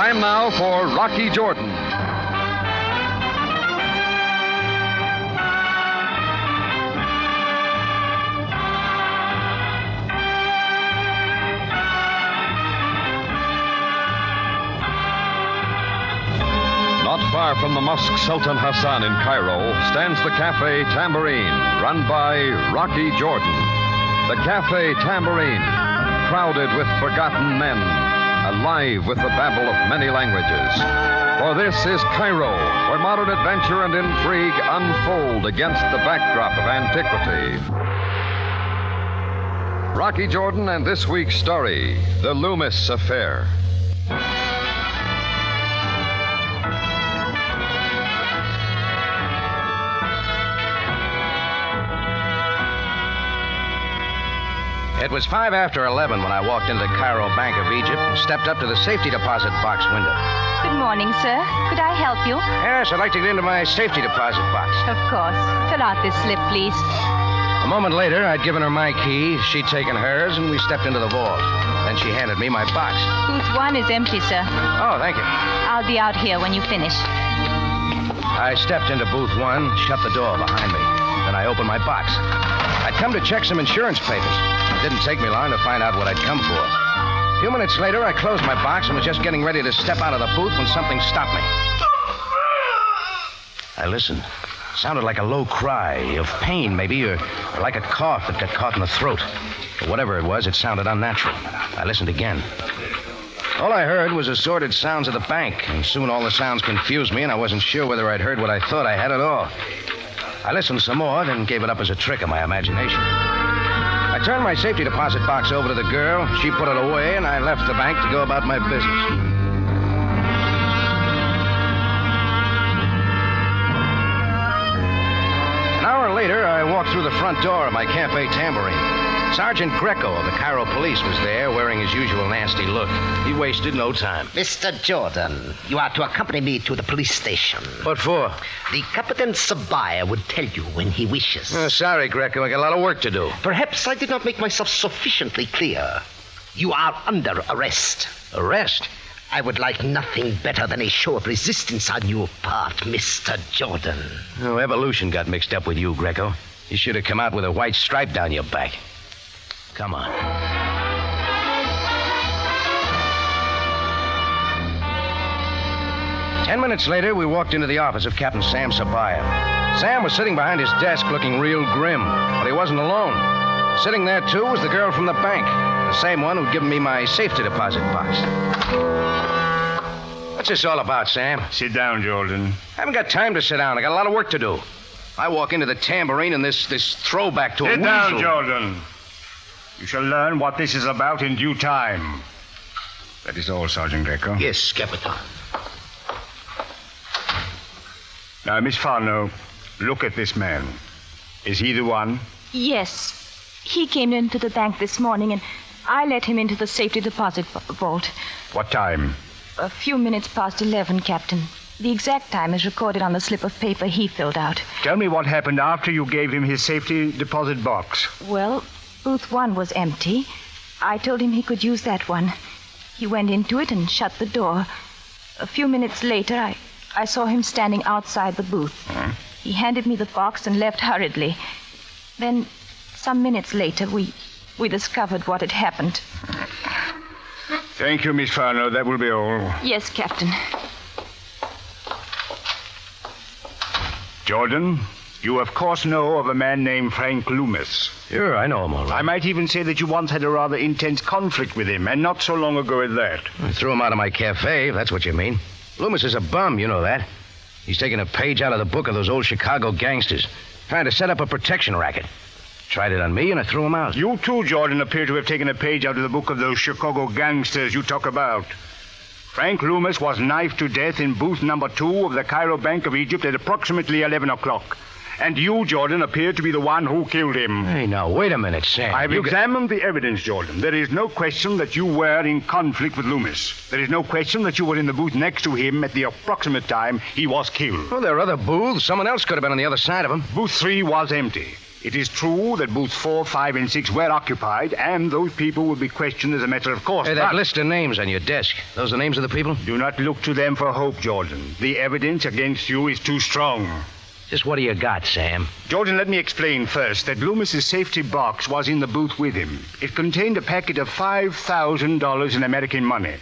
Time now for Rocky Jordan. Not far from the Mosque Sultan Hassan in Cairo stands the Cafe Tambourine, run by Rocky Jordan. The Cafe Tambourine, crowded with forgotten men, alive with the babble of many languages. For this is Cairo, where modern adventure and intrigue unfold against the backdrop of antiquity. Rocky Jordan and this week's story, The Loomis Affair. It was 5 after 11 when I walked into the Cairo Bank of Egypt and stepped up to the safety deposit box window. Good morning, sir. Could I help you? Yes, I'd like to get into my safety deposit box. Of course. Fill out this slip, please. A moment later, I'd given her my key, she'd taken hers, and we stepped into the vault. Then she handed me my box. Booth 1 is empty, sir. Oh, thank you. I'll be out here when you finish. I stepped into booth 1, shut the door behind me. Then I opened my box. I'd come to check some insurance papers. It didn't take me long to find out what I'd come for. A few minutes later, I closed my box and was just getting ready to step out of the booth when something stopped me. I listened. It sounded like a low cry of pain, maybe, or like a cough that got caught in the throat. But whatever it was, it sounded unnatural. I listened again. All I heard was assorted sounds of the bank, and soon all the sounds confused me, and I wasn't sure whether I'd heard what I thought I had at all. I listened some more, then gave it up as a trick of my imagination. I turned my safety deposit box over to the girl. She put it away, and I left the bank to go about my business. An hour later, I walked through the front door of my Cafe Tambourine. Sergeant Greco of the Cairo police was there, wearing his usual nasty look. He wasted no time. Mr. Jordan, you are to accompany me to the police station. What for? The Captain Sabaya would tell you when he wishes. Sorry, Greco. I got a lot of work to do. Perhaps I did not make myself sufficiently clear. You are under arrest. Arrest? I would like nothing better than a show of resistance on your part, Mr. Jordan. Oh, evolution got mixed up with you, Greco. You should have come out with a white stripe down your back. Come on. 10 minutes later, we walked into the office of Captain Sam Sabaya. Sam was sitting behind his desk looking real grim, but he wasn't alone. Sitting there, too, was the girl from the bank, the same one who'd given me my safety deposit box. What's this all about, Sam? Sit down, Jordan. I haven't got time to sit down. I got a lot of work to do. I walk into the Tambourine and this throwback to a Sit weasel. down, Jordan. You shall learn what this is about in due time. That is all, Sergeant Greco. Yes, Captain. Now, Miss Farno, look at this man. Is he the one? Yes. He came into the bank this morning, and I let him into the safety deposit vault. What time? A few minutes past 11, Captain. The exact time is recorded on the slip of paper he filled out. Tell me what happened after you gave him his safety deposit box. Well, booth 1 was empty. I told him he could use that one. He went into it and shut the door. A few minutes later, I saw him standing outside the booth. Huh? He handed me the box and left hurriedly. Then, some minutes later, we discovered what had happened. Thank you, Miss Farno. That will be all. Yes, Captain. Jordan, you of course know of a man named Frank Loomis. Sure, I know him all right. I might even say that you once had a rather intense conflict with him, and not so long ago at that. I threw him out of my cafe, if that's what you mean. Loomis is a bum, you know that. He's taking a page out of the book of those old Chicago gangsters, trying to set up a protection racket. Tried it on me, and I threw him out. You too, Jordan, appear to have taken a page out of the book of those Chicago gangsters you talk about. Frank Loomis was knifed to death in booth number 2 of the Cairo Bank of Egypt at approximately 11 o'clock. And you, Jordan, appear to be the one who killed him. Hey, now, wait a minute, Sam. I've examined the evidence, Jordan. There is no question that you were in conflict with Loomis. There is no question that you were in the booth next to him at the approximate time he was killed. Well, there are other booths. Someone else could have been on the other side of him. Booth 3 was empty. It is true that booths 4, 5, and 6 were occupied, and those people will be questioned as a matter of course. Hey, that list of names on your desk, those are the names of the people? Do not look to them for hope, Jordan. The evidence against you is too strong. Just what do you got, Sam? Jordan, let me explain first that Loomis's safety box was in the booth with him. It contained a packet of $5,000 in American money.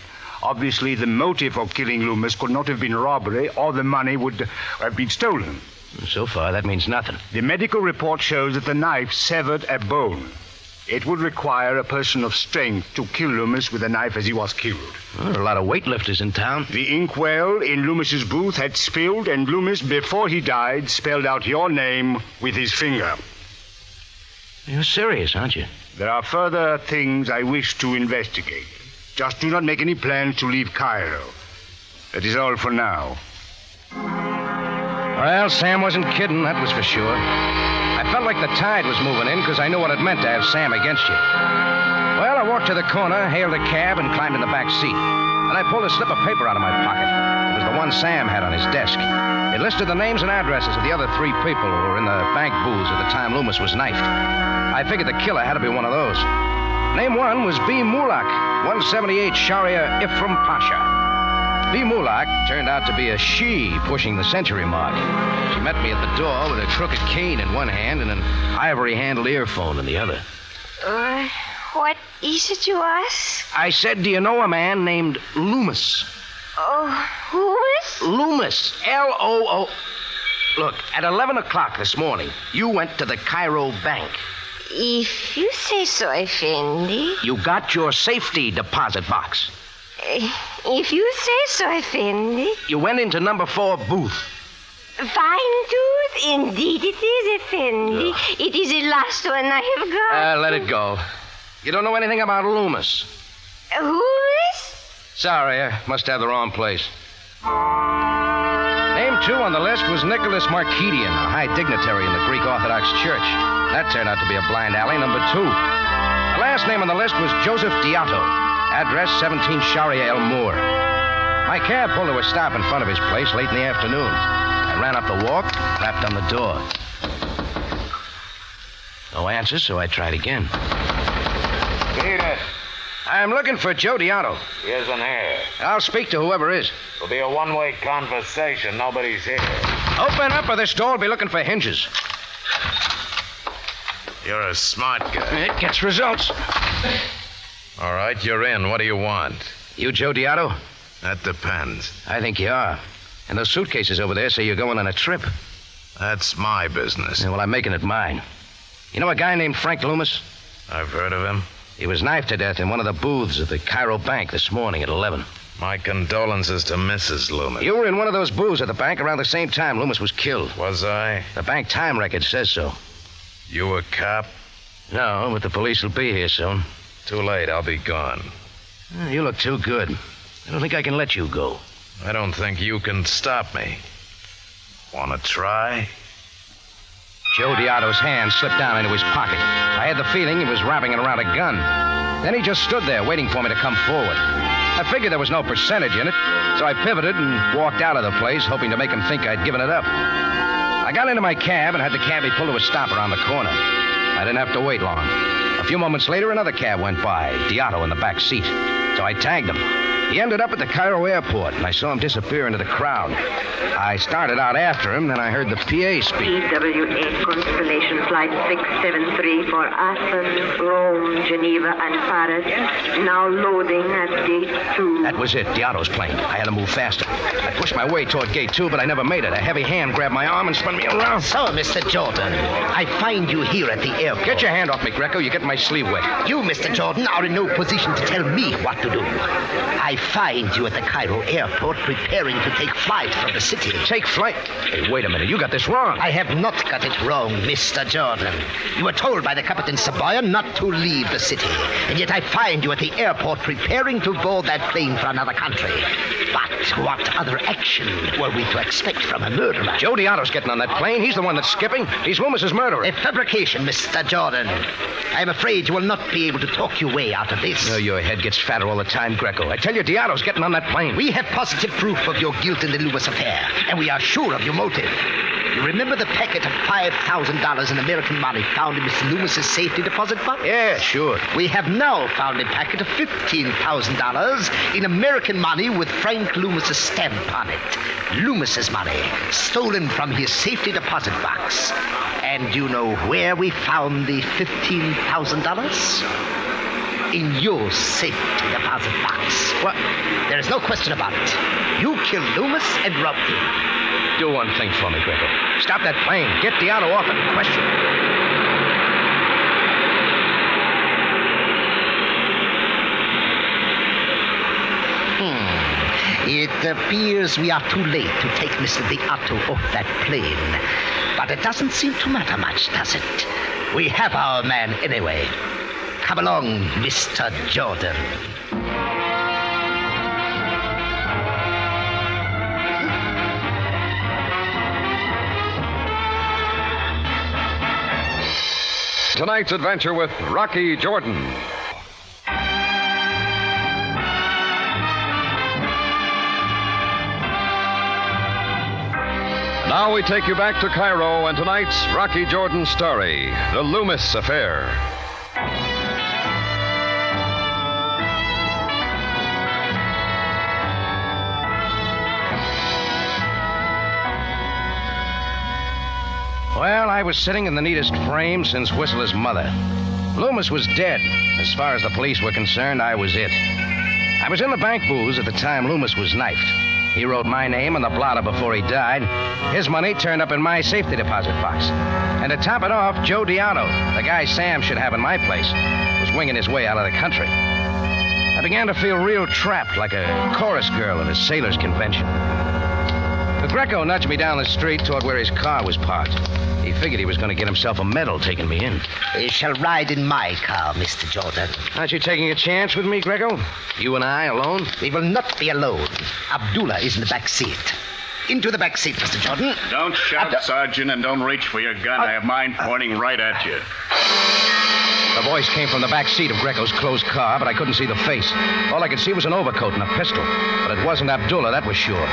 Obviously, the motive for killing Loomis could not have been robbery, or the money would have been stolen. So far, that means nothing. The medical report shows that the knife severed a bone. It would require a person of strength to kill Loomis with a knife as he was killed. Well, there are a lot of weightlifters in town. The inkwell in Loomis's booth had spilled, and Loomis, before he died, spelled out your name with his finger. You're serious, aren't you? There are further things I wish to investigate. Just do not make any plans to leave Cairo. That is all for now. Well, Sam wasn't kidding, that was for sure. I felt like the tide was moving in because I knew what it meant to have Sam against you. Well, I walked to the corner, hailed a cab, and climbed in the back seat. Then I pulled a slip of paper out of my pocket. It was the one Sam had on his desk. It listed the names and addresses of the other 3 people who were in the bank booths at the time Loomis was knifed. I figured the killer had to be one of those. Name 1 was B. Mulak, 178 Sharia Ifram Pasha. B. Mulak turned out to be a she pushing the century mark. She met me at the door with a crooked cane in one hand and an ivory-handled earphone in the other. What is it you ask? I said, do you know a man named Loomis? Oh, Loomis? Loomis. L-O-O. Look, at 11 o'clock this morning, you went to the Cairo bank. If you say so, Effendi. You got your safety deposit box. If you say so, Effendi. You went into number 4 booth. Fine tooth, indeed it is, Effendi. It is the last one I have got. Let it go. You don't know anything about Loomis. Loomis? Sorry, I must have the wrong place. Name 2 on the list was Nicholas Markidian, a high dignitary in the Greek Orthodox Church. That turned out to be a blind alley, number 2. The last name on the list was Joseph Diato. Address 17 Sharia El Moor. My cab pulled to a stop in front of his place late in the afternoon. I ran up the walk, rapped on the door. No answer, so I tried again. Peter, I'm looking for Joe Diato. he isn't here. I'll speak to whoever is. It'll be a one-way conversation. Nobody's here. Open up or this door will be looking for hinges. You're a smart guy. It gets results. All right, you're in. What do you want? You Joe Diato? That depends. I think you are. And those suitcases over there say you're going on a trip. That's my business. Yeah, well, I'm making it mine. You know a guy named Frank Loomis? I've heard of him. He was knifed to death in one of the booths of the Cairo bank this morning at 11. My condolences to Mrs. Loomis. You were in one of those booths at the bank around the same time Loomis was killed. Was I? The bank time record says so. You a cop? No, but the police will be here soon. Too late. I'll be gone. You look too good. I don't think I can let you go. I don't think you can stop me. Want to try? Joe Diato's hand slipped down into his pocket. I had the feeling he was wrapping it around a gun. Then he just stood there waiting for me to come forward. I figured there was no percentage in it, so I pivoted and walked out of the place, hoping to make him think I'd given it up. I got into my cab and had the cabbie pull to a stop around the corner. I didn't have to wait long. A few moments later, another cab went by, Diato in the back seat. So I tagged him. He ended up at the Cairo airport, and I saw him disappear into the crowd. I started out after him, then I heard the PA speak. TWA Constellation Flight 673 for Athens, Rome, Geneva, and Paris. Now loading at Gate 2. That was it, Diato's plane. I had to move faster. I pushed my way toward Gate 2, but I never made it. A heavy hand grabbed my arm and spun me around. So, Mr. Jordan, I find you here at the airport. Get your hand off me, Greco. You're getting my sleeve wet. You, Mr. Jordan, are in no position to tell me what to do. I find you at the Cairo airport preparing to take flight from the city. Take flight? Hey, wait a minute. You got this wrong. I have not got it wrong, Mr. Jordan. You were told by the Captain Saboya not to leave the city. And yet I find you at the airport preparing to board that plane for another country. But what other action were we to expect from a murderer? Joe Diato's getting on that plane. He's the one that's skipping. He's Loomis's murderer. A fabrication, Mr. Jordan. I'm afraid you will not be able to talk your way out of this. Oh, your head gets fatter all the time, Greco. I tell you, Diato's getting on that plane. We have positive proof of your guilt in the Loomis affair, and we are sure of your motive. You remember the packet of $5,000 in American money found in Mr. Loomis's safety deposit box? Yeah, sure. We have now found a packet of $15,000 in American money with Frank Loomis's stamp on it. Loomis's money, stolen from his safety deposit box. And you know where we found the $15,000? In your safety deposit box. What? There is no question about it. You killed Loomis and robbed him. Do one thing for me, Greco. Stop that plane. Get Diano off and question. It appears we are too late to take Mr. Diato off that plane. But it doesn't seem to matter much, does it? We have our man anyway. Come along, Mr. Jordan. Tonight's adventure with Rocky Jordan. Now we take you back to Cairo and tonight's Rocky Jordan story, The Loomis Affair. Well, I was sitting in the neatest frame since Whistler's mother. Loomis was dead. As far as the police were concerned, I was it. I was in the bank booths at the time Loomis was knifed. He wrote my name on the blotter before he died. His money turned up in my safety deposit box. And to top it off, Joe Diano, the guy Sam should have in my place, was winging his way out of the country. I began to feel real trapped, like a chorus girl at a sailors' convention. The Greco nudged me down the street toward where his car was parked. He figured he was going to get himself a medal taking me in. You shall ride in my car, Mr. Jordan. Aren't you taking a chance with me, Greco? You and I alone? We will not be alone. Abdullah is in the back seat. Into the back seat, Mr. Jordan. Don't shout, Sergeant, and don't reach for your gun. I have mine pointing right at you. The voice came from the back seat of Greco's closed car, but I couldn't see the face. All I could see was an overcoat and a pistol. But it wasn't Abdullah, that was sure.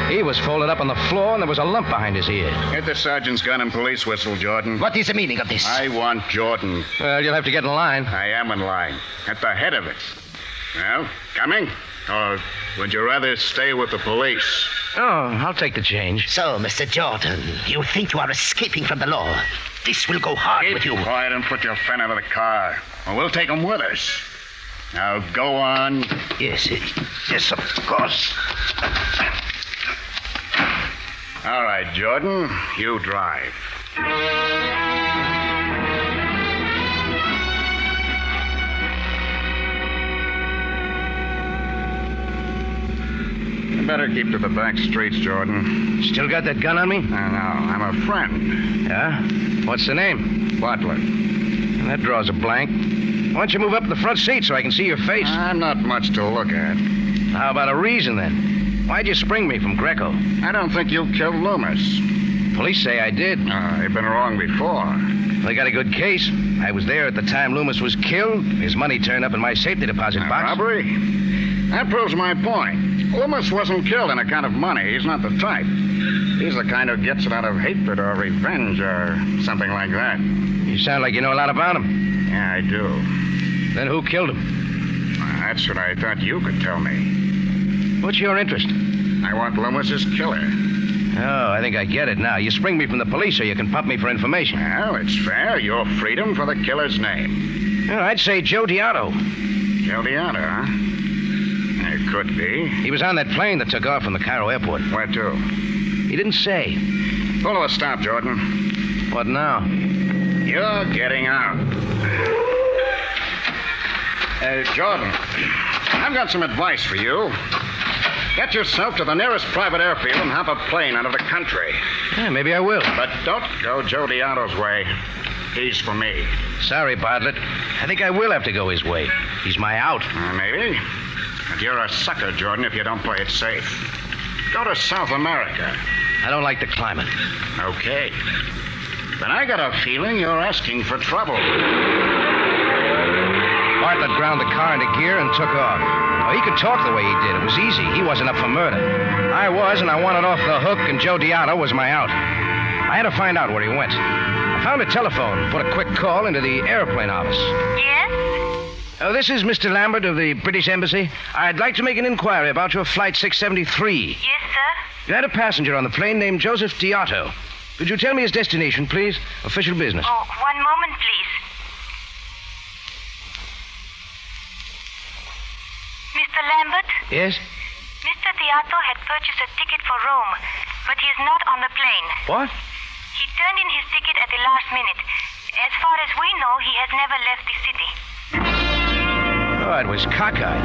He was folded up on the floor, and there was a lump behind his ear. Get the sergeant's gun and police whistle, Jordan. What is the meaning of this? I want Jordan. Well, you'll have to get in line. I am in line. At the head of it. Well, coming? Or would you rather stay with the police? Oh, I'll take the change. So, Mr. Jordan, you think you are escaping from the law. This will go hard with you. Keep quiet and put your friend out of the car. Or we'll take him with us. Now, go on. Yes, of course. All right, Jordan, you drive. You better keep to the back streets, Jordan. Still got that gun on me? No, I'm a friend. Yeah? What's the name? Butler. That draws a blank. Why don't you move up to the front seat so I can see your face? I'm not much to look at. How about a reason, then? Why'd you spring me from Greco? I don't think you killed Loomis. Police say I did. They've been wrong before. They got a good case. I was there at the time Loomis was killed. His money turned up in my safety deposit box. Robbery? That proves my point. Loomis wasn't killed on account of money. He's not the type. He's the kind who gets it out of hatred or revenge or something like that. You sound like you know a lot about him. Yeah, I do. Then who killed him? That's what I thought you could tell me. What's your interest? I want Loomis's killer. Oh, I think I get it now. You spring me from the police so you can pump me for information. Well, it's fair. Your freedom for the killer's name. Well, I'd say Joe Diano. Joe Diano, huh? It could be. He was on that plane that took off from the Cairo airport. Where to? He didn't say. Pull to a stop, Jordan. What now? You're getting out. Jordan, I've got some advice for you. Get yourself to the nearest private airfield and hop a plane out of the country. Yeah, maybe I will. But don't go Joe Diano's way. He's for me. Sorry, Bartlett. I think I will have to go his way. He's my out. Maybe. But you're a sucker, Jordan, if you don't play it safe. Go to South America. I don't like the climate. Okay. Then I got a feeling you're asking for trouble. Bartlett ground the car into gear and took off. Oh, he could talk the way he did. It was easy. He wasn't up for murder. I was, and I wanted off the hook, and Joe Diano was my out. I had to find out where he went. I found a telephone, put a quick call into the airplane office. Yes? This is Mr. Lambert of the British Embassy. I'd like to make an inquiry about your flight 673. Yes, sir. You had a passenger on the plane named Joseph Diato. Could you tell me his destination, please? Official business. Oh, 1 moment, please. Mr. Lambert? Yes? Mr. Diato had purchased a ticket for Rome, but he is not on the plane. What? He turned in his ticket at the last minute. As far as we know, he has never left the city. Oh, it was cockeyed.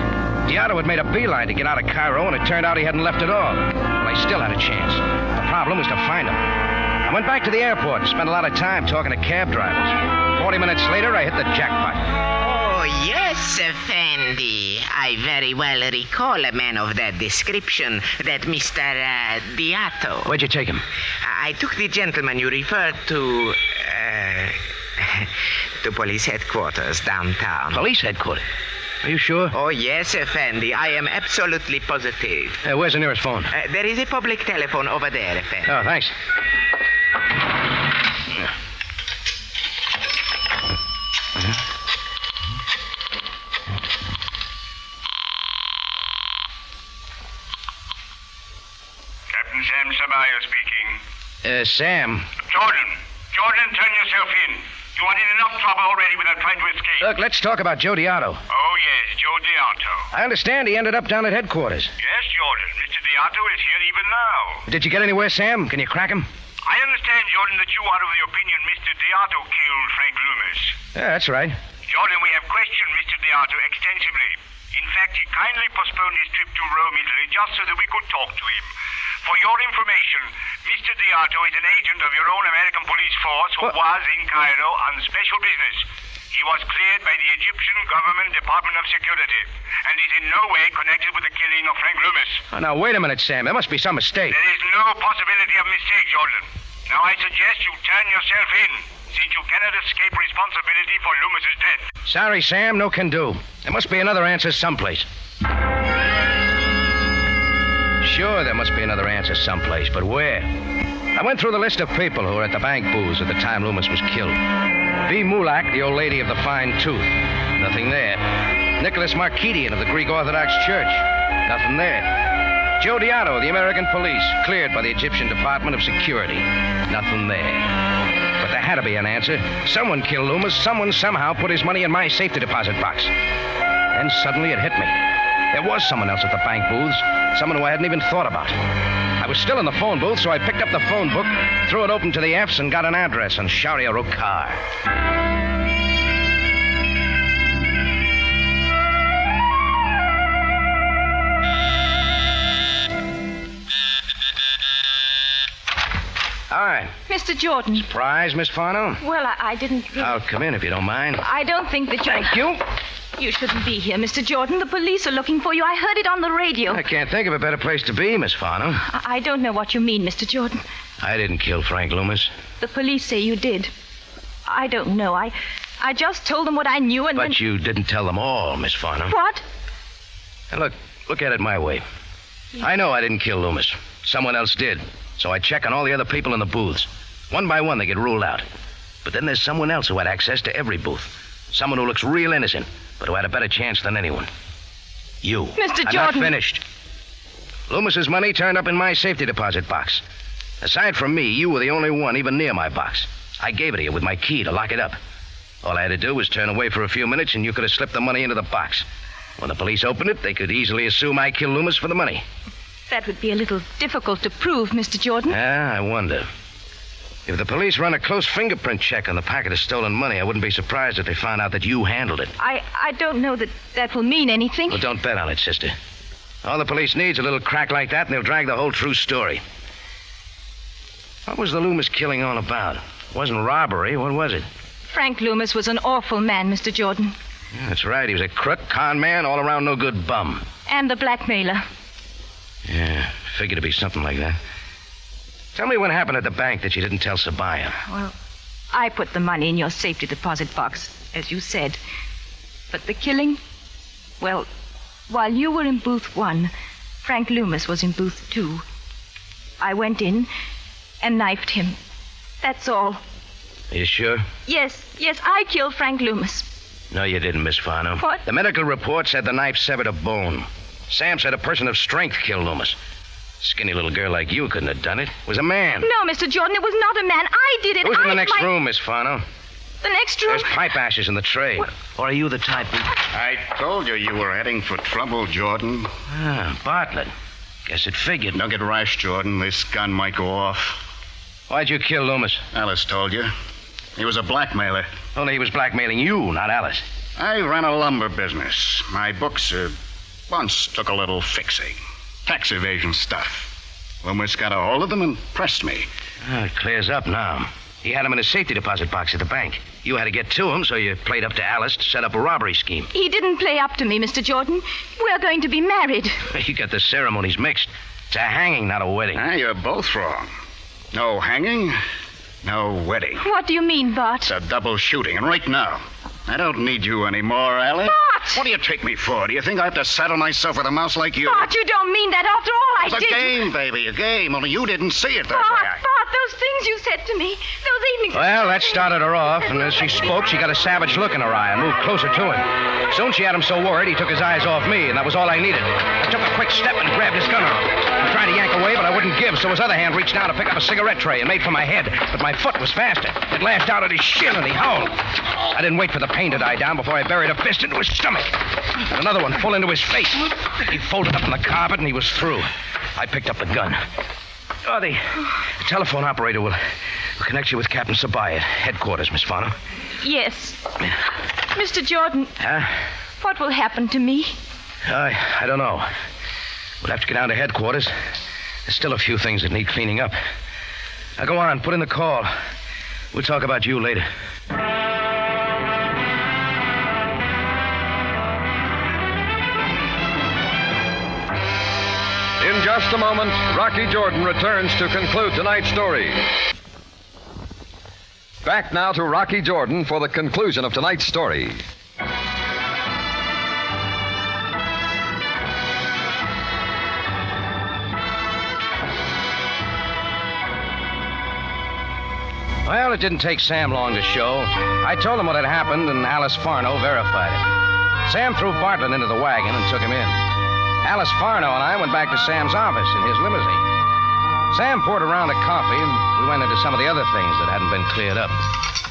Diato had made a beeline to get out of Cairo, and it turned out he hadn't left at all. Well, I still had a chance. The problem was to find him. I went back to the airport and spent a lot of time talking to cab drivers. 40 minutes later, I hit the jackpot. Oh, yes, Effendi. I very well recall a man of that description, that Mr. Diato. Where'd you take him? I took the gentleman you referred to, to police headquarters downtown. Police headquarters. Are you sure? Oh, yes, Effendi. I am absolutely positive. Where's the nearest phone? There is a public telephone over there, Effendi. Oh, thanks. Captain Sam Sabaya speaking. Sam. Jordan, turn yourself in. You are in enough trouble already without trying to escape. Look, let's talk about Joe Diato. Oh, yes, Joe Diato. I understand he ended up down at headquarters. Yes, Jordan. Mr. Diato is here even now. Did you get anywhere, Sam? Can you crack him? I understand, Jordan, that you are of the opinion Mr. Diato killed Frank Loomis. Yeah, that's right. Jordan, we have questioned Mr. Diato extensively. In fact, he kindly postponed his trip to Rome, Italy, just so that we could talk to him. For your information, Mr. Diato is an agent of your own American police force who was in Cairo on special business. He was cleared by the Egyptian government Department of Security and is in no way connected with the killing of Frank Loomis. Oh, now, wait a minute, Sam. There must be some mistake. There is no possibility of mistake, Jordan. Now, I suggest you turn yourself in, since you cannot escape responsibility for Loomis's death. Sorry, Sam. No can do. There must be another answer someplace. Sure, there must be another answer someplace, but where? I went through the list of people who were at the bank booths at the time Loomis was killed. B. Mulak, the old lady of the fine tooth. Nothing there. Nicholas Markidian of the Greek Orthodox Church. Nothing there. Joe Diato, the American police, cleared by the Egyptian Department of Security. Nothing there. But there had to be an answer. Someone killed Loomis. Someone somehow put his money in my safety deposit box. Then suddenly it hit me. There was someone else at the bank booths. Someone who I hadn't even thought about. I was still in the phone booth, so I picked up the phone book, threw it open to the F's, and got an address on Sharia Rokar. All right. Mr. Jordan. Surprise, Miss Farnell? Well, I didn't... I'll come in if you don't mind. I don't think that you... Thank you. You shouldn't be here, Mr. Jordan. The police are looking for you. I heard it on the radio. I can't think of a better place to be, Miss Farnell. I don't know what you mean, Mr. Jordan. I didn't kill Frank Loomis. The police say you did. I don't know. I just told them what I knew and... But you didn't tell them all, Miss Farnell. What? Now, look at it my way. Yeah. I know I didn't kill Loomis. Someone else did. So I check on all the other people in the booths. One by one, they get ruled out. But then there's someone else who had access to every booth. Someone who looks real innocent, but who had a better chance than anyone. You. Mr. Jordan. I'm not finished. Loomis's money turned up in my safety deposit box. Aside from me, you were the only one even near my box. I gave it to you with my key to lock it up. All I had to do was turn away for a few minutes, and you could have slipped the money into the box. When the police opened it, they could easily assume I killed Loomis for the money. That would be a little difficult to prove, Mr. Jordan. I wonder. If the police run a close fingerprint check on the packet of stolen money, I wouldn't be surprised if they found out that you handled it. I don't know that will mean anything. Well, don't bet on it, sister. All the police needs a little crack like that, and they'll drag the whole true story. What was the Loomis killing all about? It wasn't robbery. What was it? Frank Loomis was an awful man, Mr. Jordan. Yeah, that's right. He was a crook, con man, all-around no-good bum. And a blackmailer. Yeah, figured it'd be something like that. Tell me what happened at the bank that you didn't tell Sabaya. Well, I put the money in your safety deposit box, as you said. But the killing... Well, while you were in booth 1, Frank Loomis was in booth 2. I went in and knifed him That's all. You sure? Yes, I killed Frank Loomis. No, you didn't, Miss Farno. What? The medical report said the knife severed a bone. Sam said a person of strength killed Loomis. Skinny little girl like you couldn't have done it. It was a man. No, Mr. Jordan, it was not a man. I did it. Who's in the next room, Miss Farno? The next room? There's pipe ashes in the tray. What? Or are you the type who... I told you were heading for trouble, Jordan. Ah, Bartlett. Guess it figured. Don't get rash, Jordan. This gun might go off. Why'd you kill Loomis? Alice told you. He was a blackmailer. Only he was blackmailing you, not Alice. I ran a lumber business. My books once took a little fixing. Tax evasion stuff. Loomis got a hold of them and pressed me. Oh, it clears up now. He had him in a safety deposit box at the bank. You had to get to him, so you played up to Alice to set up a robbery scheme. He didn't play up to me, Mr. Jordan. We're going to be married. You got the ceremonies mixed. It's a hanging, not a wedding. You're both wrong. No hanging, no wedding. What do you mean, Bart? It's a double shooting, and right now. I don't need you anymore, Alice. Bart! What do you take me for? Do you think I have to saddle myself with a mouse like you? Bart, you don't mean that. After all, It's a game, baby, a game. Only you didn't see it that way. Bart, those things you said to me, those evenings... Well, that started her off, and as she spoke, she got a savage look in her eye and moved closer to him. Soon she had him so worried he took his eyes off me, and that was all I needed. I took a quick step and grabbed his gun on him. I tried to yank away, but I wouldn't give, so his other hand reached down to pick up a cigarette tray and made for my head, but my foot was faster. It lashed out at his shin, and he howled. I didn't wait for the pain to die down before I buried a fist into his stomach. And another one full into his face. He folded up on the carpet, and he was through. I picked up the gun. Oh, the telephone operator will connect you with Captain Sabaya at headquarters, Miss Farno. Yes. Mr. Jordan. Huh? What will happen to me? I don't know. We'll have to get down to headquarters. There's still a few things that need cleaning up. Now, go on, put in the call. We'll talk about you later. In just a moment, Rocky Jordan returns to conclude tonight's story. Back now to Rocky Jordan for the conclusion of tonight's story. Well, it didn't take Sam long to show. I told him what had happened, and Alice Farno verified it. Sam threw Bartlett into the wagon and took him in. Alice Farno and I went back to Sam's office in his limousine. Sam poured around a coffee, and we went into some of the other things that hadn't been cleared up.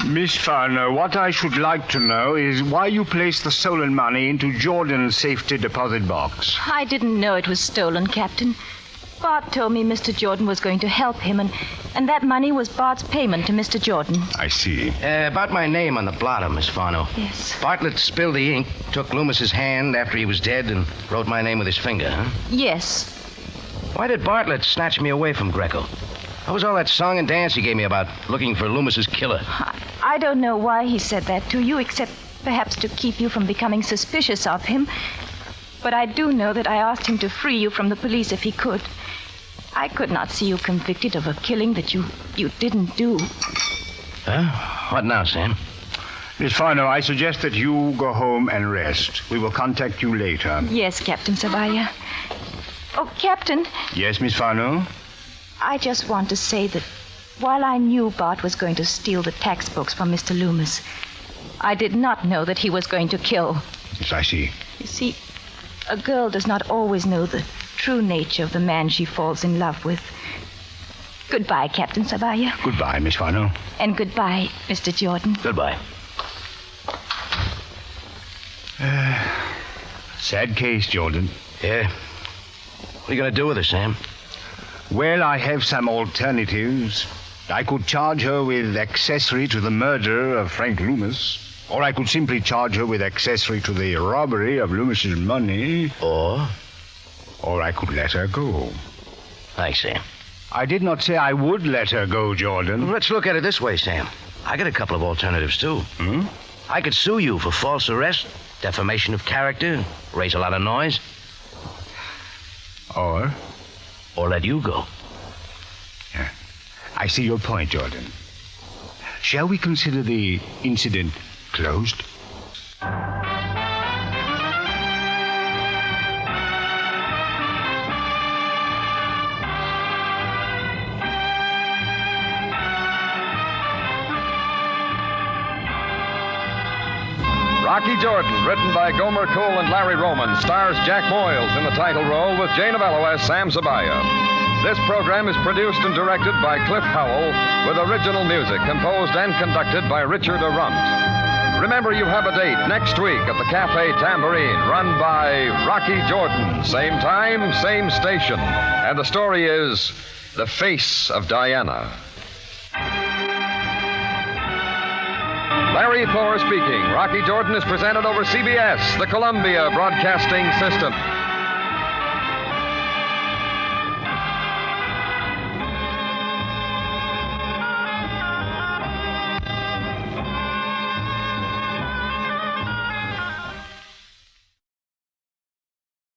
Miss Farno, what I should like to know is why you placed the stolen money into Jordan's safety deposit box. I didn't know it was stolen, Captain. Bart told me Mr. Jordan was going to help him, and that money was Bart's payment to Mr. Jordan. I see. About my name on the blotter, Miss Farno. Yes. Bartlett spilled the ink, took Loomis's hand after he was dead, and wrote my name with his finger, huh? Yes. Why did Bartlett snatch me away from Greco? What was all that song and dance he gave me about looking for Loomis's killer? I don't know why he said that to you, except perhaps to keep you from becoming suspicious of him. But I do know that I asked him to free you from the police if he could. I could not see you convicted of a killing that you didn't do. Huh? What now, Sam? Miss Farno, I suggest that you go home and rest. We will contact you later. Yes, Captain Sabaya. Oh, Captain. Yes, Miss Farno? I just want to say that while I knew Bart was going to steal the tax books from Mr. Loomis, I did not know that he was going to kill. Yes, I see. You see, a girl does not always know the true nature of the man she falls in love with. Goodbye, Captain Sabaya. Goodbye, Miss Farno. And goodbye, Mr. Jordan. Goodbye. Sad case, Jordan. Yeah. What are you going to do with her, Sam? Well, I have some alternatives. I could charge her with accessory to the murder of Frank Loomis, or I could simply charge her with accessory to the robbery of Loomis's money. Or I could let her go. Thanks, Sam. I did not say I would let her go, Jordan. Let's look at it this way, Sam. I got a couple of alternatives, too. I could sue you for false arrest, defamation of character, raise a lot of noise. Or let you go. Yeah. I see your point, Jordan. Shall we consider the incident closed? Rocky Jordan, written by Gomer Cole and Larry Roman, stars Jack Moyles in the title role with Jane Avello as Sam Zabaya. This program is produced and directed by Cliff Howell, with original music composed and conducted by Richard Arunt. Remember, you have a date next week at the Cafe Tambourine, run by Rocky Jordan. Same time, same station. And the story is The Face of Diana. Larry Thor speaking. Rocky Jordan is presented over CBS, the Columbia Broadcasting System.